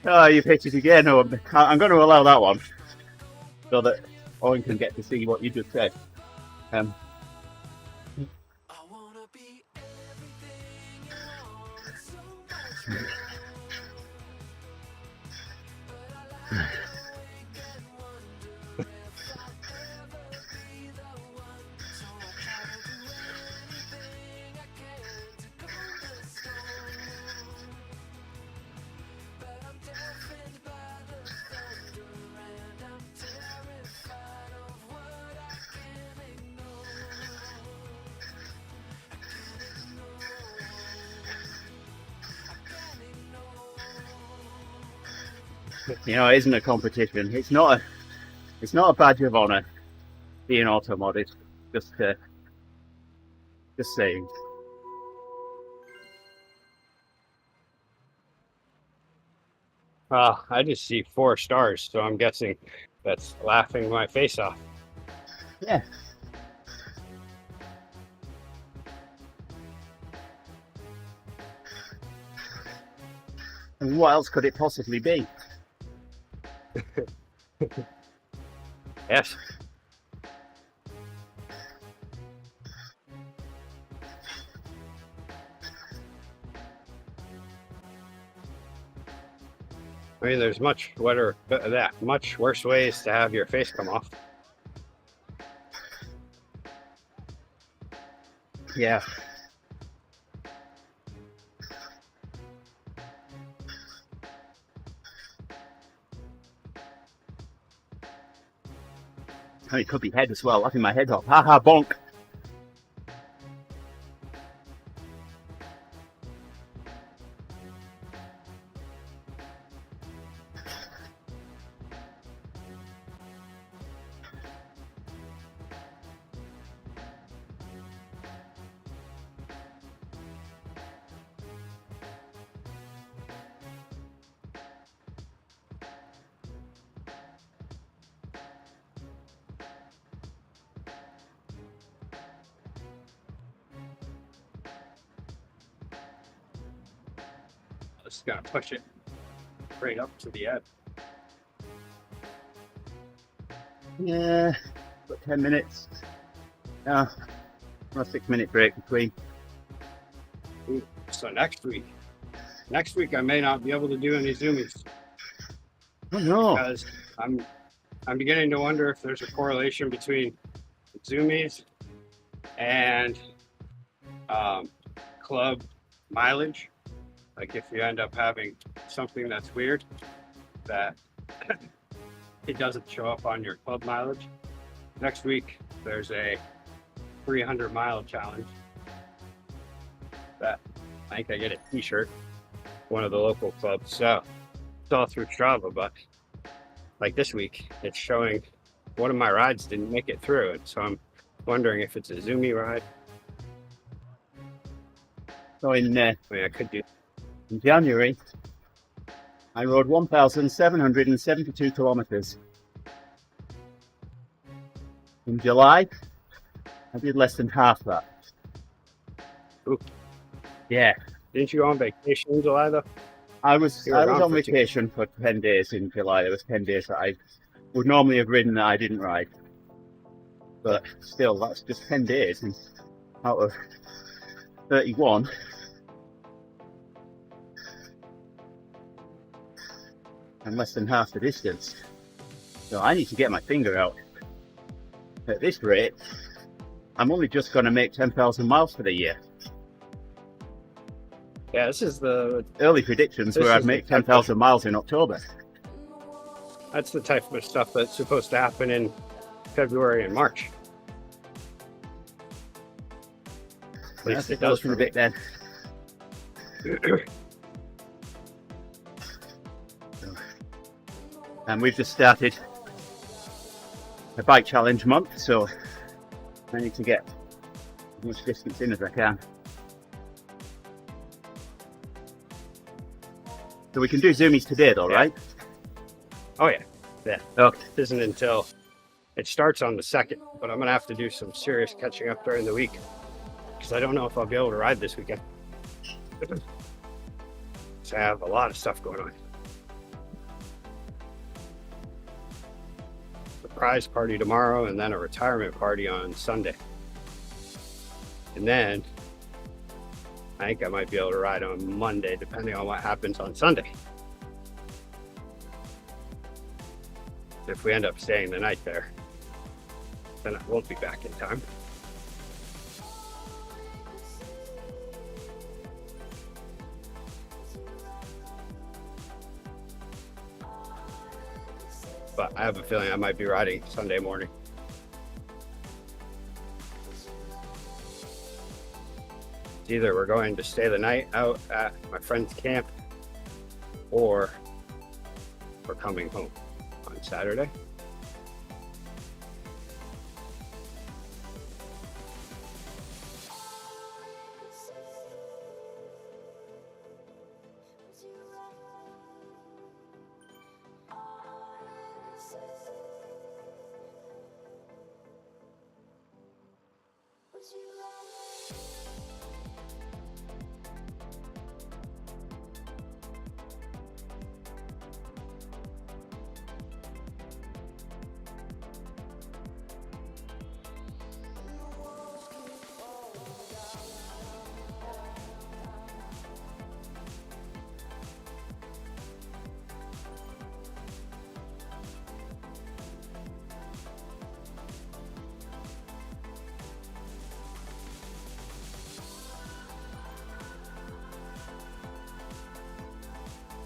Oh, you've hit it again. Oh, I'm going to allow that one so that Owen can get to see what you just said. I wanna be everything you want so much. But I lie awake and wonder if I'll ever be the one. So I try to do anything I can to calm the storm. But I'm deafened by the thunder and I'm terrified of what I can't ignore. I can't ignore. You know, it isn't a competition. It's not a badge of honour being auto modded. Just saying. I just see 4 stars, so I'm guessing that's laughing my face off. Yeah. And what else could it possibly be? Yes. I mean, there's much worse ways to have your face come off. Yeah. Oh, it could be head as well. Laughing my head off. Ha ha, bonk. Just gonna push it right up to the end. Yeah, got 10 minutes. A 6-minute break between. Ooh, so next week I may not be able to do any zoomies Oh no. because I'm beginning to wonder if there's a correlation between zoomies and club mileage. Like if you end up having something that's weird, that it doesn't show up on your club mileage. Next week, there's a 300-mile challenge that I think I get a t-shirt, one of the local clubs. So it's all through Strava, but like this week, it's showing one of my rides didn't make it through. And so I'm wondering if it's a Zoomy ride. So in I mean, I could do. January, I rode 1,772 kilometers. In July, I did less than half that. Ooh. Yeah, Didn't you go on vacation in July though? I was You were gone on for 2 vacation for 10 days in July. There was 10 days that I would normally have ridden that I didn't ride. But still, that's just 10 days and out of 31. And less than half the distance. So I need to get my finger out. At this rate, I'm only just going to make 10,000 miles for the year. Yeah, this is the Early predictions This were I'd is make the type of- 10,000 miles in October. that's the type of stuff that's supposed to happen in February and March. At least That's it does for a for me. bit then. And we've just started a bike challenge month, so I need to get as much distance in as I can. So we can do zoomies today though, Yeah. right? Oh yeah, yeah. Okay. It isn't until it starts on the 2nd, but I'm gonna have to do some serious catching up during the week because I don't know if I'll be able to ride this weekend. So I have a lot of stuff going on. Surprise party tomorrow, and then a retirement party on Sunday. And then I think I might be able to ride on Monday, depending on what happens on Sunday. If we end up staying the night there, then I won't be back in time. But I have a feeling I might be riding Sunday morning. It's either we're going to stay the night out at my friend's camp, or we're coming home on Saturday.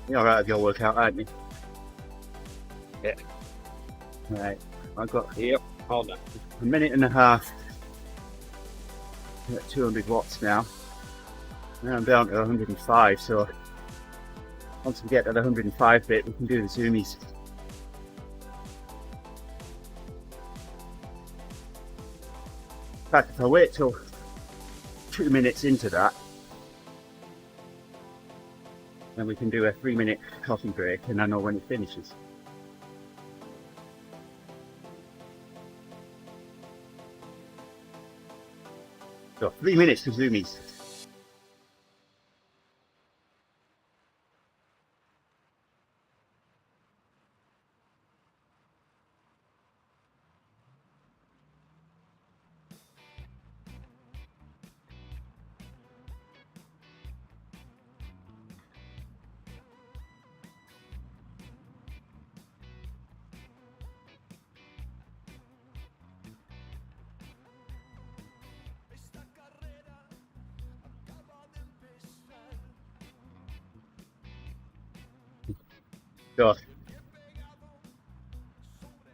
You're alright with your workout, aren't you? Yeah. Right. I've got Yep, all done. a minute and a half at 200 watts now. Now I'm down to 105, so once we get to the 105 bit, we can do the zoomies. In fact, if I wait till 2 minutes into that, then we can do a 3-minute coffee break, and I know when it finishes. So 3 minutes to zoomies. So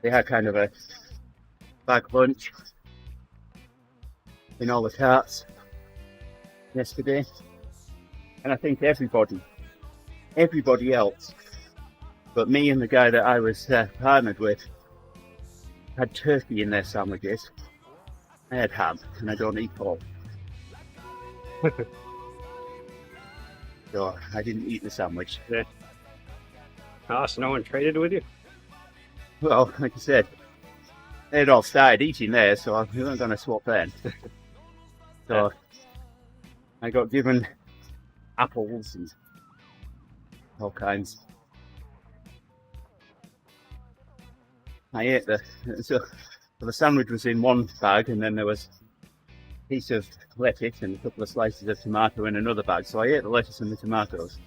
they had kind of a bag lunch in all the carts yesterday, and I think everybody else but me and the guy that I was partnered with had turkey in their sandwiches. I had ham, and I don't eat pork. So I didn't eat the sandwich. Yeah. Oh, so no one traded with you? Well, like I said, they'd all started eating there, so I wasn't going to swap then. So I got given apples and all kinds. I ate the sandwich was in one bag, and then there was a piece of lettuce and a couple of slices of tomato in another bag. So I ate the lettuce and the tomatoes.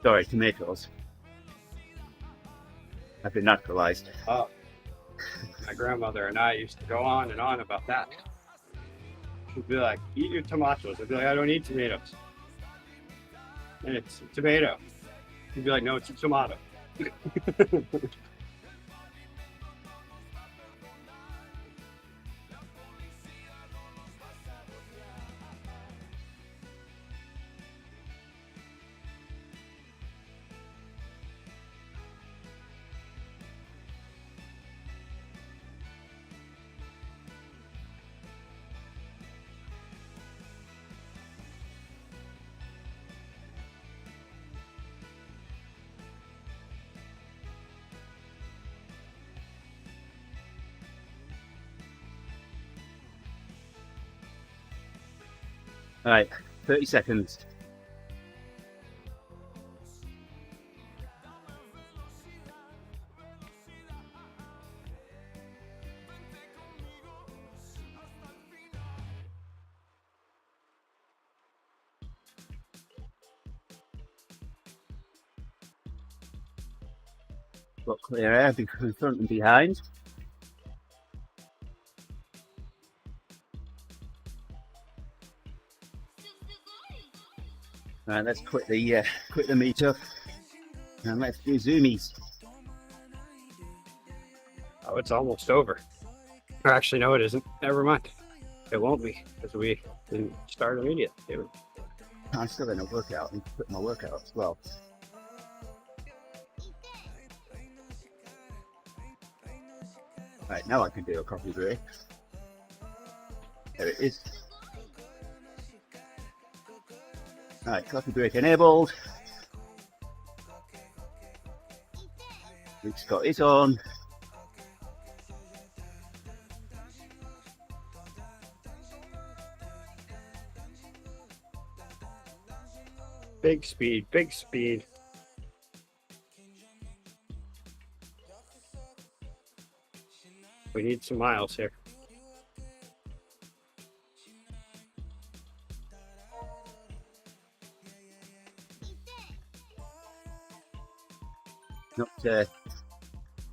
Sorry, tomatoes. I've been naturalized. Oh, my grandmother and I used to go on and on about that. She'd be like, eat your tomatoes. I'd be like, I don't eat tomatoes. And it's a tomato. She'd be like, no, it's a tomato. All right, 30 seconds. Got clear air in front and behind. Right, let's quit the meter and let's do zoomies. Oh, it's almost over. Or actually, no, it isn't. Never mind. It won't be because we didn't start immediately. I'm still in a workout and quit my workout as well. Right, now I can do a coffee break. There it is. Right, coffee break enabled. Luke's got his on. Big speed, big speed. We need some miles here.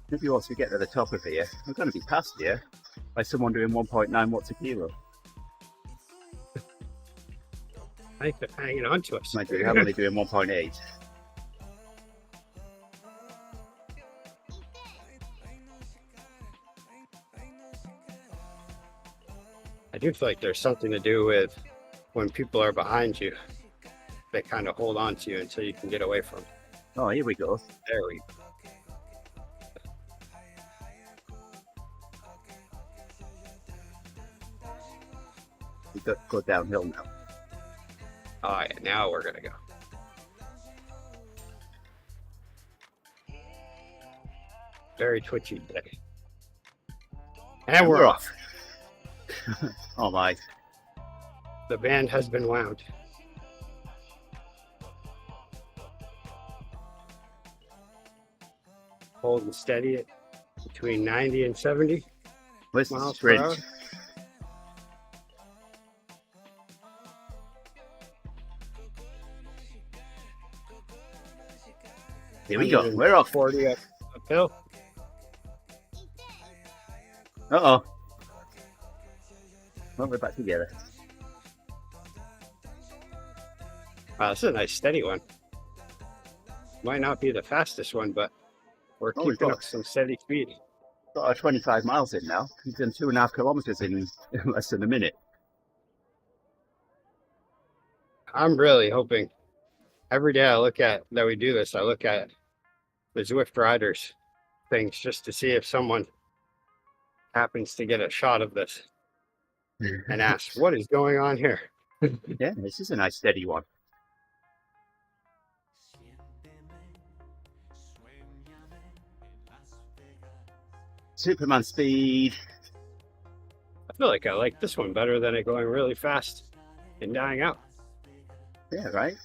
Maybe once we get to the top of here, we're going to be passed here by someone doing 1.9 watts a kilo. I think they're hanging on to us. Mind you, I'm only doing 1.8. I do feel like there's something to do with when people are behind you, they kind of hold on to you until you can get away from them. Oh, here we go. There we go. We've got to go downhill now. Oh yeah, now we're gonna go. Very twitchy today. And we're off. Oh my. The band has been wound. Holding steady at between 90 and 70 Where's the miles per hour. sprint? Here we go. We're off. 40 uphill. Uh-oh. Well, we're back together. Wow, this is a nice steady one. Might not be the fastest one, but we're Oh, we've keeping got- up some steady speed. Got our 25 miles in now. We've done 2.5 kilometers in less than a minute. I'm really hoping every day I look at that we do this, I look at the Zwift riders things just to see if someone happens to get a shot of this and ask, what is going on here? Yeah, this is a nice steady one. Superman speed. I feel like I like this one better than it going really fast and dying out. Yeah, right?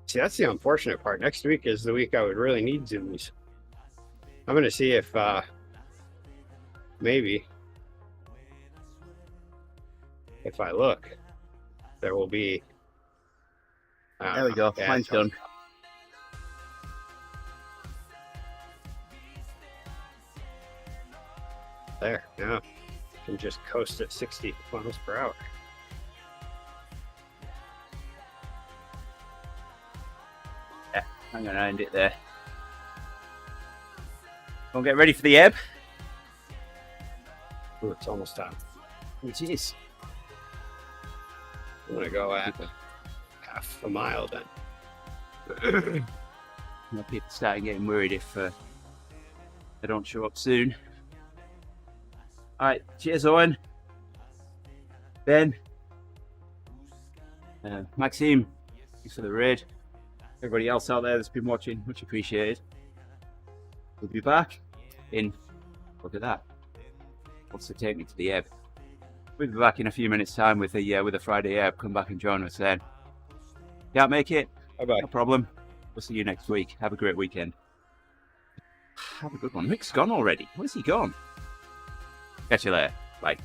See, that's the unfortunate part. Next week is the week I would really need zoomies. I'm gonna see if maybe if I look, there will be. There we go. Yeah, Mine's done. There, now can just coast at 60 miles per hour. Yeah, I'm going to end it there. We'll get ready for the ebb. Ooh, it's almost time. It is. I'm gonna go at half a mile then. People start getting worried if they don't show up soon. Alright, cheers Owen. Ben. Maxime, thanks for the raid. Everybody else out there that's been watching, much appreciated. We'll be back in, look at that, wants to take me to the ebb. We'll be back in a few minutes time with a Friday ebb. Come back and join us then. Can't make it? Bye-bye. No problem. We'll see you next week. Have a great weekend. Have a good one. Rick's gone already. Where's he gone? Catch you later. Bye.